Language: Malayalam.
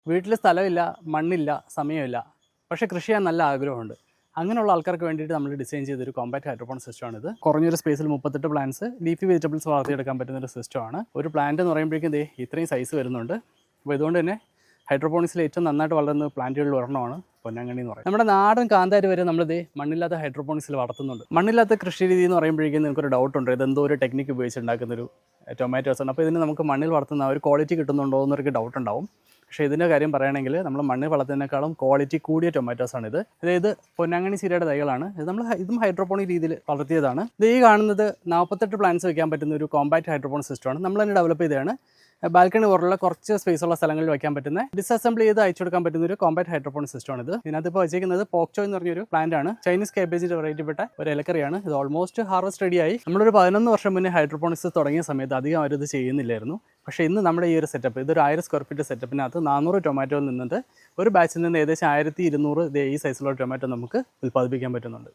വീട്ടിൽ സ്ഥലമില്ല, മണ്ണില്ല, സമയമില്ല, പക്ഷേ കൃഷി ചെയ്യാൻ നല്ല ആഗ്രഹമുണ്ട്. അങ്ങനെയുള്ള ആൾക്കാർക്ക് വേണ്ടിയിട്ട് നമ്മൾ ഡിസൈൻ ചെയ്തൊരു കോമ്പാക്ട് ഹൈഡ്രോപോണിക് സിസ്റ്റമാണിത്. കുറഞ്ഞൊരു സ്പേസിൽ 38 പ്ലാന്റ്സ് ലീഫി വെജിറ്റബിൾസ് വളർത്തിയെടുക്കാൻ പറ്റുന്ന ഒരു സിസ്റ്റമാണ്. ഒരു പ്ലാന്റ് എന്ന് പറയുമ്പോഴേക്കും ഇത്രയും സൈസ് വരുന്നുണ്ട്. അപ്പോൾ ഇതുകൊണ്ട് തന്നെ ഹൈഡ്രോപോണിക്സിൽ ഏറ്റവും നന്നായിട്ട് വളരുന്ന പ്ലാന്റുകളിൽ ഒരെണ്ണമാണ് പൊന്നാങ്കണ്ണി എന്ന് പറയുന്നത്. നമ്മുടെ നാടൻ കാന്താരി വരെ നമ്മളിത് മണ്ണില്ലാത്ത ഹൈഡ്രോപോണിക്സിൽ വളർത്തുന്നുണ്ട്. മണ്ണില്ലാത്ത കൃഷി രീതി എന്ന് പറയുമ്പോഴേക്കും നിങ്ങൾക്കൊരു ഡൗട്ടുണ്ട്, ഇതെന്തോ ഒരു ടെക്നിക്ക് ഉപയോഗിച്ചുണ്ടാക്കുന്നൊരു ടൊമാറ്റോസ് ആണ്. അപ്പോൾ ഇതിന് നമുക്ക് മണ്ണിൽ വളർത്തുന്ന ഒരു ക്വാളിറ്റി കിട്ടുന്നുണ്ടോ എന്നൊരു ഡൗട്ട് ഉണ്ടാവും. പക്ഷേ ഇതിൻ്റെ കാര്യം പറയുകയാണെങ്കിൽ നമ്മൾ മണ്ണിൽ വളർത്തുന്നതിനേക്കാളും ക്വാളിറ്റി കൂടിയ ടൊമാറ്റോസാണിത്. അതായത് പൊന്നാങ്കണ്ണി ചീരയുടെ തൈകളാണ് ഇത്. ഇതും ഹൈഡ്രോപോണിക് രീതിയിൽ വളർത്തിയതാണ്. ഇത് ഈ കാണുന്നത് 48 പ്ലാന്റ്സ് വയ്ക്കാൻ പറ്റുന്ന ഒരു കോമ്പാക്ട് ഹൈഡ്രോപോണിക് സിസ്റ്റമാണ്. നമ്മൾ തന്നെ ഡെവലപ്പ് ചെയ്തതാണ്. ബാൽക്കണി പോലുള്ള കുറച്ച് സ്പേസുള്ള സ്ഥലങ്ങളിൽ വയ്ക്കാൻ പറ്റുന്ന, ഡിസസംബിൾ ചെയ്ത് അയച്ചു കൊടുക്കാൻ പറ്റുന്ന ഒരു കോമ്പാക്ട് ഹൈഡ്രോപോണിക് സിസ്റ്റമാണിത്. ഇതിനകത്ത് ഇപ്പോൾ വെച്ചിരിക്കുന്നത് പോക്ചോ എന്ന് പറഞ്ഞൊരു പ്ലാന്റ് ആണ്. ചൈനീസ് കാബേജിന്റെ വെറൈറ്റിപ്പെട്ട ഒരു ഇലക്കറിയാണ്. ഇത് ഓൾമോസ്റ്റ് ഹാർവസ്റ്റ് റെഡിയായി. നമ്മളൊരു 11 വർഷം മുന്നേ ഹൈഡ്രോപോണിക്സ് തുടങ്ങിയ സമയത്ത് അധികം അവരത് ചെയ്യുന്നില്ലായിരുന്നു. പക്ഷേ ഇന്ന് നമ്മുടെ ഈ ഒരു സെറ്റപ്പ്, ഇതൊരു 1000 സ്ക്വയർ ഫീറ്റ് സെറ്റപ്പിനകത്ത് 400 ടൊമാറ്റോയിൽ നിന്നിട്ട് ഒരു ബാച്ചിൽ നിന്ന് ഏകദേശം 1200 ഈ സൈസിലുള്ള ടൊമാറ്റോ നമുക്ക് ഉൽപ്പാദിപ്പിക്കാൻ പറ്റുന്നുണ്ട്.